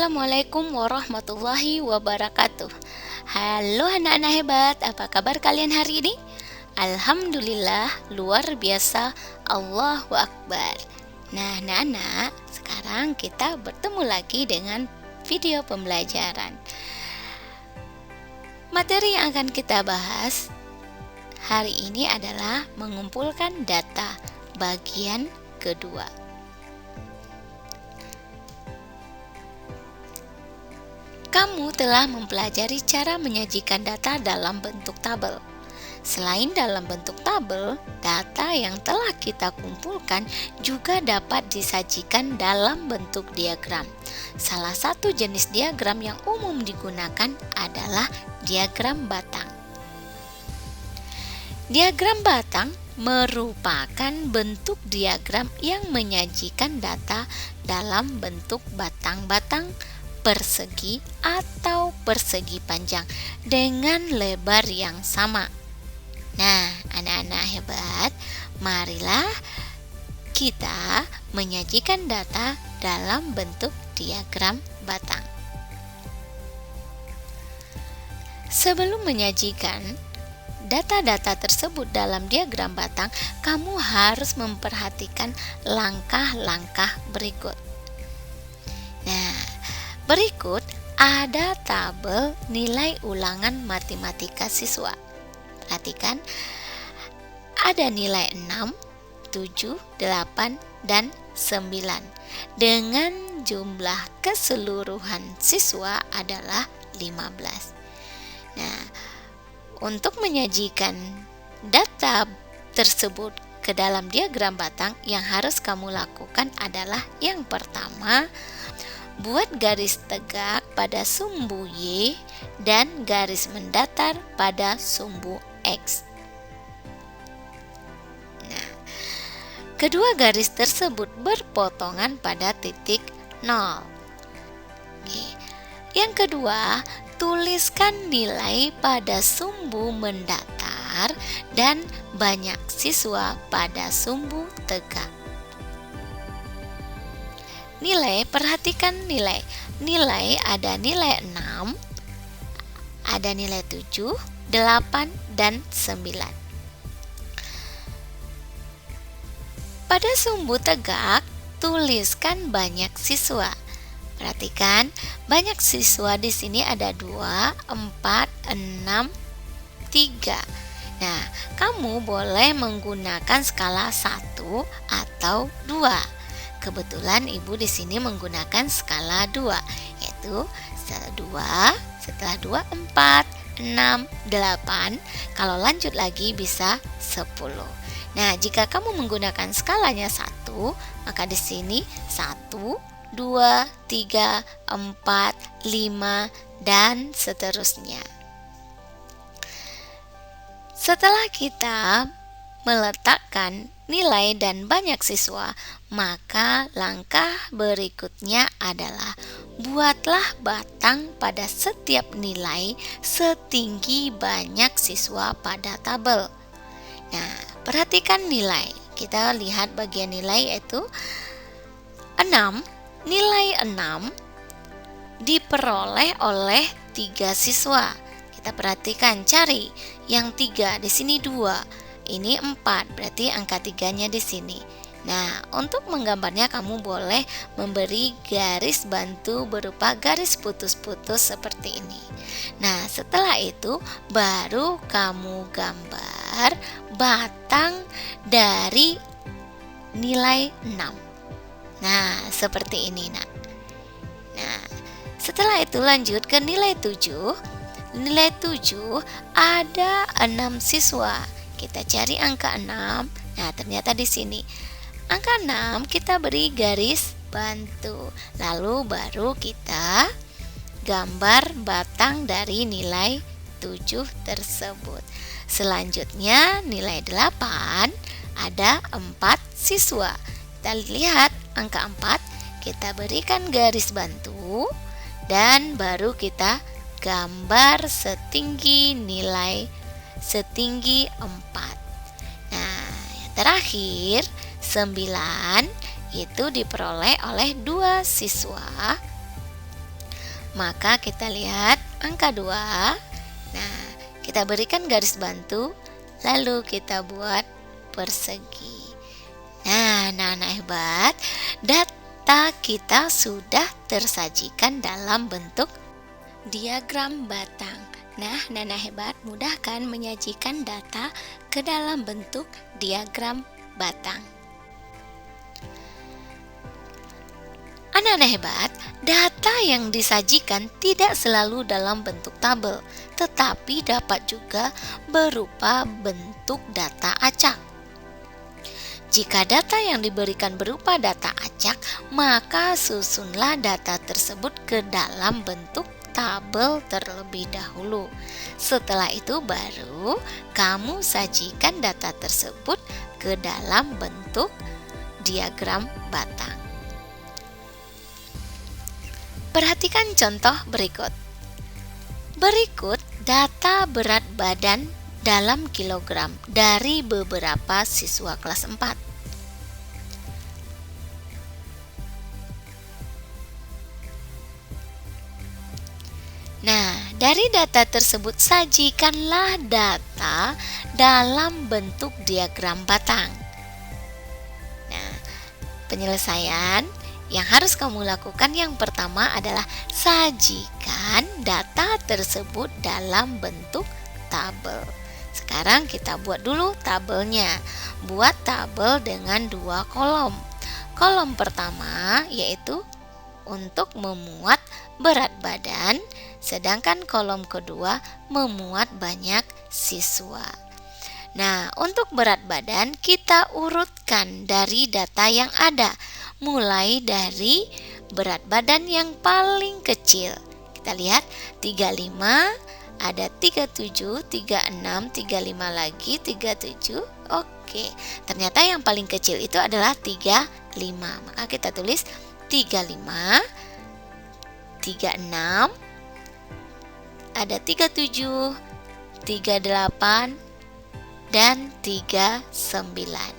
Assalamualaikum warahmatullahi wabarakatuh. Halo anak-anak hebat, apa kabar kalian hari ini? Alhamdulillah, luar biasa, Allahu Akbar. Nah anak-anak, sekarang kita bertemu lagi dengan video pembelajaran. Materi yang akan kita bahas hari ini adalah mengumpulkan data bagian kedua. Kamu telah mempelajari cara menyajikan data dalam bentuk tabel. Selain dalam bentuk tabel, data yang telah kita kumpulkan juga dapat disajikan dalam bentuk diagram. Salah satu jenis diagram yang umum digunakan adalah diagram batang. Diagram batang merupakan bentuk diagram yang menyajikan data dalam bentuk batang-batang persegi atau persegi panjang dengan lebar yang sama. Nah, anak-anak hebat, marilah kita menyajikan data dalam bentuk diagram batang. Sebelum menyajikan data-data tersebut dalam diagram batang, kamu harus memperhatikan langkah-langkah berikut. Nah, berikut ada tabel nilai ulangan matematika siswa. Perhatikan, ada nilai 6, 7, 8, dan 9 dengan jumlah keseluruhan siswa adalah 15. Nah, untuk menyajikan data tersebut ke dalam diagram batang, yang harus kamu lakukan adalah yang pertama, buat garis tegak pada sumbu Y dan garis mendatar pada sumbu X. Nah, kedua garis tersebut berpotongan pada titik 0. Oke. Yang kedua, tuliskan nilai pada sumbu mendatar dan banyak siswa pada sumbu tegak. Nilai, perhatikan nilai. Nilai ada nilai 6, ada nilai 7, 8, dan 9. Pada sumbu tegak, tuliskan banyak siswa. Perhatikan, banyak siswa di sini ada 2, 4, 6, 3. Nah, kamu boleh menggunakan skala 1 atau 2. Kebetulan ibu di sini menggunakan skala 2, yaitu setelah 2, 4, 6, 8. Kalau lanjut lagi bisa 10. Nah, jika kamu menggunakan skalanya 1, maka di sini 1, 2, 3, 4, 5, dan seterusnya. Setelah kita meletakkan nilai dan banyak siswa, maka langkah berikutnya adalah buatlah batang pada setiap nilai setinggi banyak siswa pada tabel. Nah, perhatikan nilai. Kita lihat bagian nilai yaitu 6. Nilai 6 diperoleh oleh 3 siswa. Kita perhatikan, cari yang 3, di sini 2. Ini 4, berarti angka 3-nya di sini. Nah, untuk menggambarnya kamu boleh memberi garis bantu berupa garis putus-putus seperti ini. Nah, setelah itu baru kamu gambar batang dari nilai 6. Nah, seperti ini, Nak. Nah, setelah itu lanjut ke nilai 7. Nilai 7 ada 6 siswa. Kita cari angka 6. Nah, ternyata di sini angka 6 kita beri garis bantu. Lalu baru kita gambar batang dari nilai 7 tersebut. Selanjutnya nilai 8 ada 4 siswa. Kita lihat angka 4, kita berikan garis bantu dan baru kita gambar setinggi 4. Nah, yang terakhir 9 itu diperoleh oleh 2 siswa Maka kita lihat angka 2. Nah, kita berikan garis bantu, lalu kita buat persegi. Nah, anak-anak hebat, data kita sudah tersajikan dalam bentuk diagram batang. Nah, anak-anak hebat, mudahkan menyajikan data ke dalam bentuk diagram batang. Anak-anak hebat, data yang disajikan tidak selalu dalam bentuk tabel, tetapi dapat juga berupa bentuk data acak. Jika data yang diberikan berupa data acak, maka susunlah data tersebut ke dalam bentuk tabel terlebih dahulu. Setelah itu baru kamu sajikan data tersebut ke dalam bentuk diagram batang. Perhatikan contoh berikut. Berikut data berat badan dalam kilogram dari beberapa siswa kelas 4. Nah, dari data tersebut sajikanlah data dalam bentuk diagram batang. Nah, penyelesaian yang harus kamu lakukan yang pertama adalah sajikan data tersebut dalam bentuk tabel. Sekarang kita buat dulu tabelnya. Buat tabel dengan 2 kolom. Kolom pertama yaitu untuk memuat berat badan, sedangkan kolom kedua memuat banyak siswa. Nah, untuk berat badan kita urutkan dari data yang ada, mulai dari berat badan yang paling kecil. Kita lihat 35, ada 37, 36, 35 lagi, 37. Oke, ternyata yang paling kecil itu adalah 35. Maka kita tulis 35, 36, ada 37, 38, dan 39.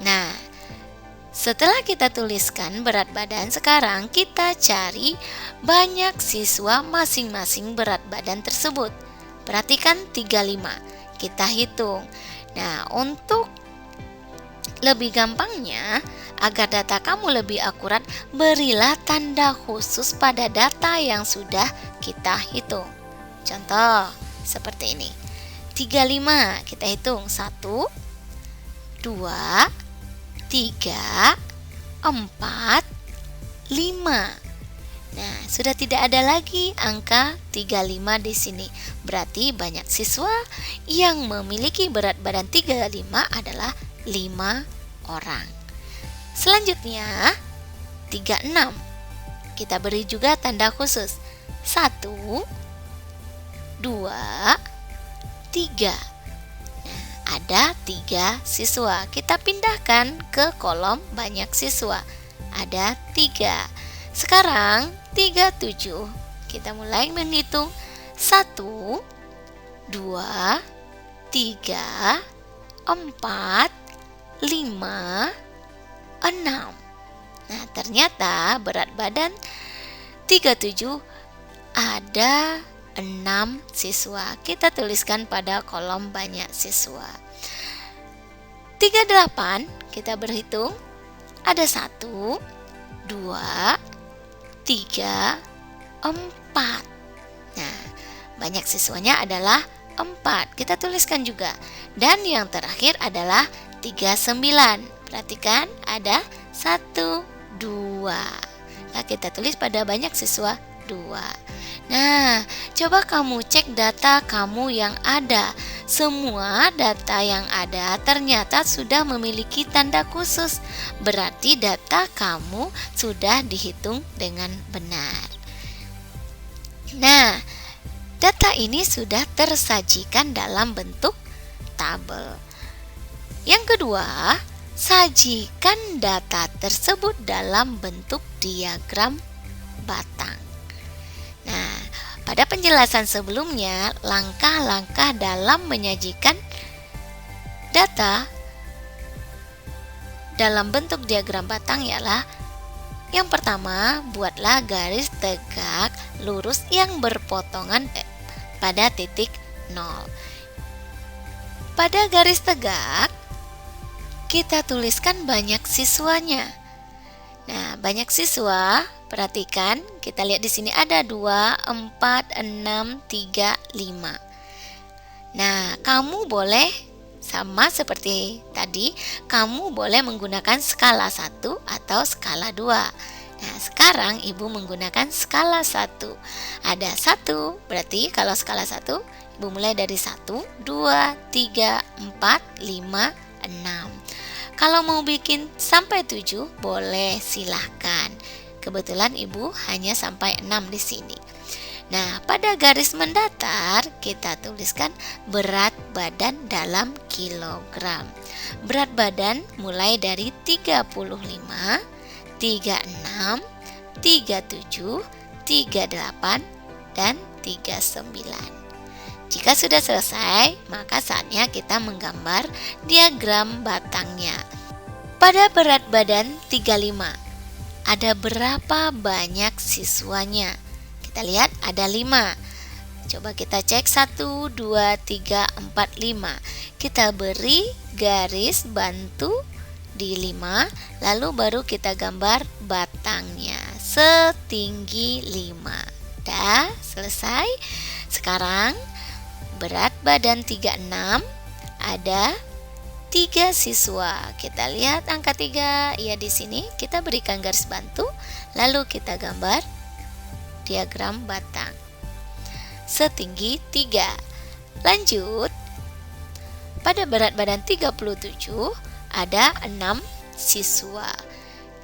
Nah, setelah kita tuliskan berat badan, sekarang kita cari banyak siswa masing-masing berat badan tersebut. Perhatikan 35, kita hitung. Nah, untuk lebih gampangnya, agar data kamu lebih akurat, berilah tanda khusus pada data yang sudah kita hitung. Contoh seperti ini. 35 kita hitung 1, 2, 3, 4, 5. Nah, sudah tidak ada lagi angka 35 di sini. Berarti banyak siswa yang memiliki berat badan 35 adalah 5 orang. Selanjutnya 36. Kita beri juga tanda khusus. 1, 2, 3. Nah, ada 3 siswa. Kita pindahkan ke kolom banyak siswa. Ada 3. Sekarang 37. Kita mulai menghitung. 1, 2, 3, 4, 5, 6. Nah, ternyata berat badan 37 ada 6 siswa. Kita tuliskan pada kolom banyak siswa. 38 kita berhitung. Ada 1, 2, 3, 4. Nah, banyak siswanya adalah 4. Kita tuliskan juga. Dan yang terakhir adalah 39. Perhatikan ada 1, 2. Nah, kita tulis pada banyak siswa 2. Nah, coba kamu cek data kamu yang ada. Semua data yang ada ternyata sudah memiliki tanda khusus. Berarti data kamu sudah dihitung dengan benar. Nah, data ini sudah tersajikan dalam bentuk tabel. Yang kedua, sajikan data tersebut dalam bentuk diagram batang. Nah, pada penjelasan sebelumnya, langkah-langkah dalam menyajikan data dalam bentuk diagram batang ialah yang pertama, buatlah garis tegak lurus yang berpotongan pada titik 0. Pada garis tegak, kita tuliskan banyak siswanya. Nah, banyak siswa, perhatikan, kita lihat di sini ada 2, 4, 6, 3, 5. Nah, kamu boleh sama seperti tadi, kamu boleh menggunakan skala 1 atau skala 2. Nah, sekarang Ibu menggunakan skala 1. Ada 1, berarti kalau skala 1, Ibu mulai dari 1, 2, 3, 4, 5, 6. Kalau mau bikin sampai 7, boleh, silahkan. Kebetulan Ibu hanya sampai 6 di sini. Nah, pada garis mendatar kita tuliskan berat badan dalam kilogram. Berat badan mulai dari 35, 36, 37, 38, dan 39. Jika sudah selesai, maka saatnya kita menggambar diagram batangnya. Pada berat badan 35, ada berapa banyak siswanya? Kita lihat ada 5. Coba kita cek 1, 2, 3, 4, 5. Kita beri garis bantu di 5, lalu baru kita gambar batangnya setinggi 5. Dah selesai. Sekarang berat badan 36, ada 3 siswa. Kita lihat angka 3. Ya, di sini kita berikan garis bantu, lalu kita gambar diagram batang setinggi 3. Lanjut, pada berat badan 37 ada 6 siswa.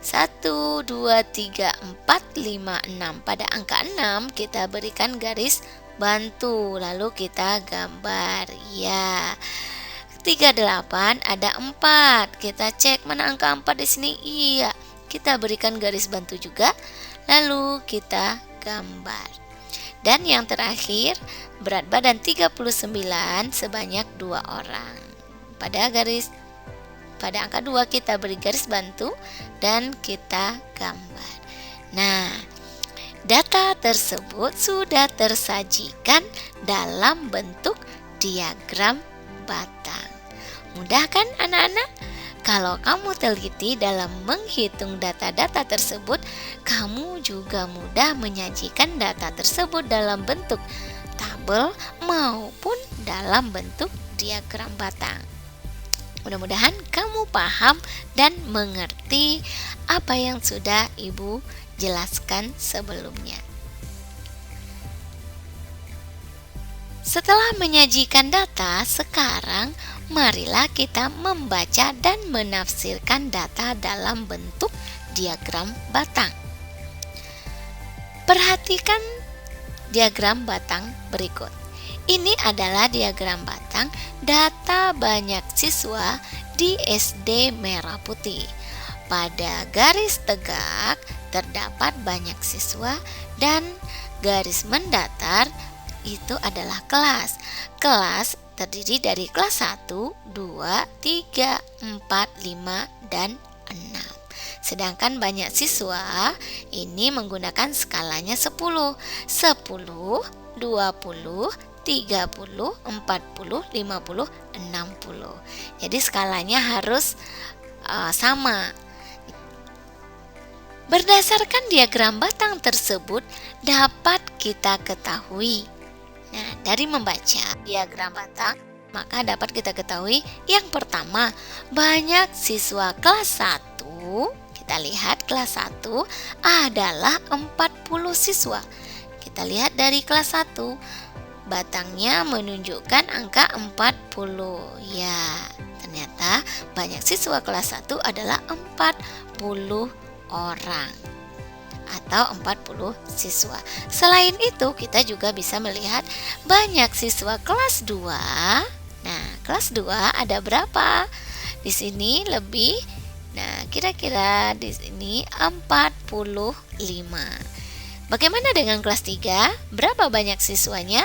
1, 2, 3, 4, 5, 6. Pada angka 6 kita berikan garis bantu, lalu kita gambar. Ya, 38 ada 4. Kita cek mana angka 4 di sini. Iya, kita berikan garis bantu juga, lalu kita gambar. Dan yang terakhir, berat badan 39 sebanyak 2 orang. Pada angka 2 kita beri garis bantu dan kita gambar. Nah, data tersebut sudah tersajikan dalam bentuk diagram batang. Mudah kan anak-anak? Kalau kamu teliti dalam menghitung data-data tersebut, kamu juga mudah menyajikan data tersebut dalam bentuk tabel maupun dalam bentuk diagram batang. Mudah-mudahan kamu paham dan mengerti apa yang sudah Ibu jelaskan sebelumnya. Setelah menyajikan data, sekarang marilah kita membaca dan menafsirkan data dalam bentuk diagram batang. Perhatikan diagram batang berikut. Ini adalah diagram batang data banyak siswa di SD Merah Putih. Pada garis tegak terdapat banyak siswa dan garis mendatar itu adalah kelas. Kelas terdiri dari kelas 1, 2, 3, 4, 5, dan 6. Sedangkan banyak siswa ini menggunakan skalanya 10. 10, 20, 30, 40, 50, 60. Jadi skalanya harus sama. Berdasarkan diagram batang tersebut dapat kita ketahui. Nah, dari membaca diagram batang, maka dapat kita ketahui yang pertama, banyak siswa kelas 1. Kita lihat kelas 1 adalah 40 siswa. Kita lihat dari kelas 1, batangnya menunjukkan angka 40. Ya, ternyata banyak siswa kelas 1 adalah 40 orang atau 40 siswa. Selain itu, kita juga bisa melihat banyak siswa kelas 2. Nah, kelas 2 ada berapa? Di sini lebih. Nah, kira-kira di sini 45. Bagaimana dengan kelas 3? Berapa banyak siswanya?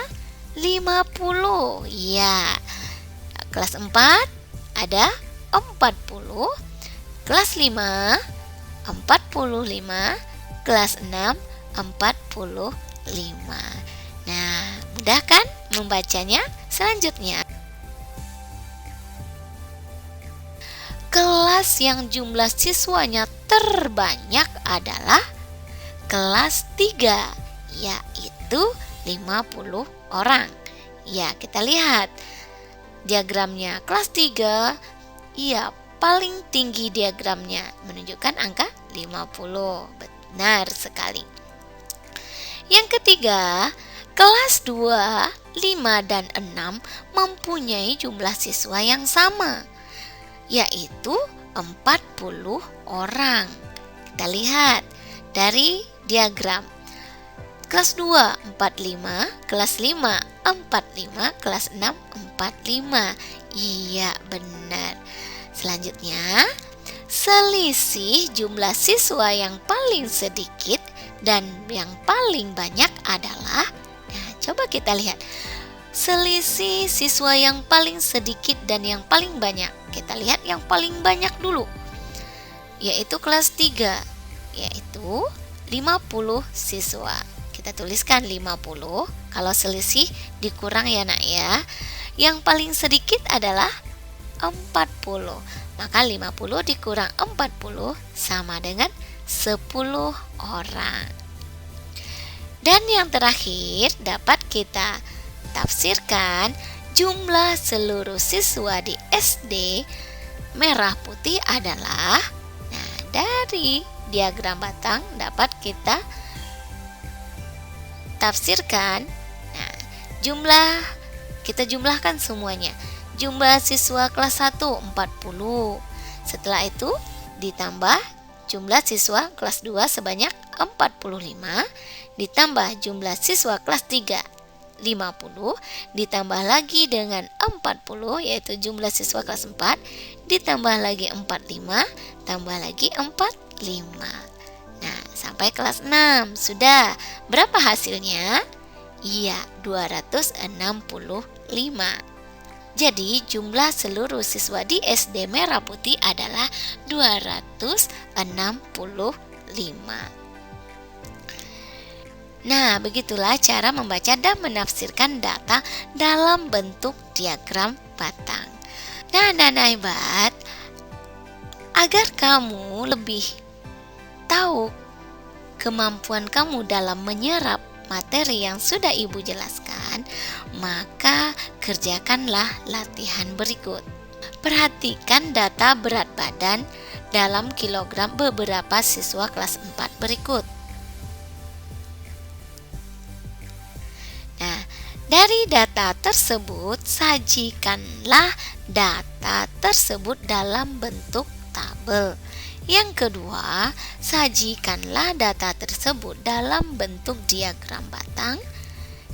50. Ya. Kelas 4 ada 40. Kelas 5 45. Kelas 6 45. Nah, mudah kan membacanya? Selanjutnya, kelas yang jumlah siswanya terbanyak adalah kelas 3, yaitu 50 orang. Ya, kita lihat diagramnya. Kelas 3, paling tinggi diagramnya menunjukkan angka 50. Benar sekali. Yang ketiga, kelas 2, 5 dan 6 mempunyai jumlah siswa yang sama, yaitu 40 orang. Kita lihat dari diagram. Kelas 2 45, kelas 5 45, kelas 6 45. Iya, benar. Selanjutnya, selisih jumlah siswa yang paling sedikit dan yang paling banyak adalah, nah, coba kita lihat. Selisih siswa yang paling sedikit dan yang paling banyak. Kita lihat yang paling banyak dulu, yaitu kelas 3, yaitu 50 siswa. Kita tuliskan 50, kalau selisih dikurang ya nak ya. Yang paling sedikit adalah 40. Maka 50 dikurang 40 sama dengan 10 orang. Dan yang terakhir dapat kita tafsirkan, jumlah seluruh siswa di SD Merah Putih adalah, nah, dari diagram batang dapat kita tafsirkan. Nah, kita jumlahkan semuanya. Jumlah siswa kelas 1 40. Setelah itu ditambah jumlah siswa kelas 2 sebanyak 45, ditambah jumlah siswa kelas 3 50, ditambah lagi dengan 40, yaitu jumlah siswa kelas 4, ditambah lagi 45, tambah lagi 45. Nah, sampai kelas 6 sudah. Berapa hasilnya? Iya, 265. Jadi jumlah seluruh siswa di SD Merah Putih adalah 265. Nah, begitulah cara membaca dan menafsirkan data dalam bentuk diagram batang. Nah, hebat. Agar kamu lebih tahu kemampuan kamu dalam menyerap materi yang sudah Ibu jelaskan, maka kerjakanlah latihan berikut. Perhatikan data berat badan dalam kilogram beberapa siswa kelas 4 berikut. Nah, dari data tersebut, sajikanlah data tersebut dalam bentuk tabel. Yang kedua, sajikanlah data tersebut dalam bentuk diagram batang.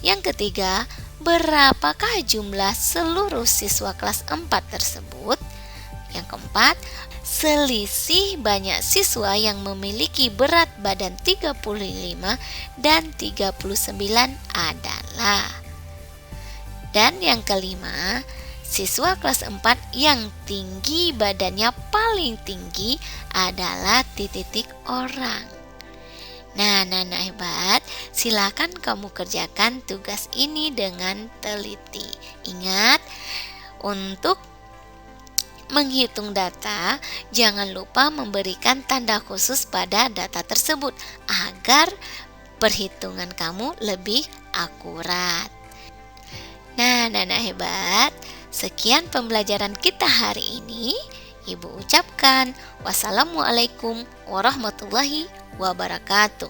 Yang ketiga, berapakah jumlah seluruh siswa kelas 4 tersebut? Yang keempat, selisih banyak siswa yang memiliki berat badan 35 dan 39 adalah. Dan yang kelima, siswa kelas 4 yang tinggi badannya paling tinggi adalah titik orang. Nah, hebat. Silakan kamu kerjakan tugas ini dengan teliti. Ingat, untuk menghitung data, jangan lupa memberikan tanda khusus pada data tersebut agar perhitungan kamu lebih akurat. Nah, hebat. Sekian pembelajaran kita hari ini. Ibu ucapkan wassalamualaikum warahmatullahi wabarakatuh.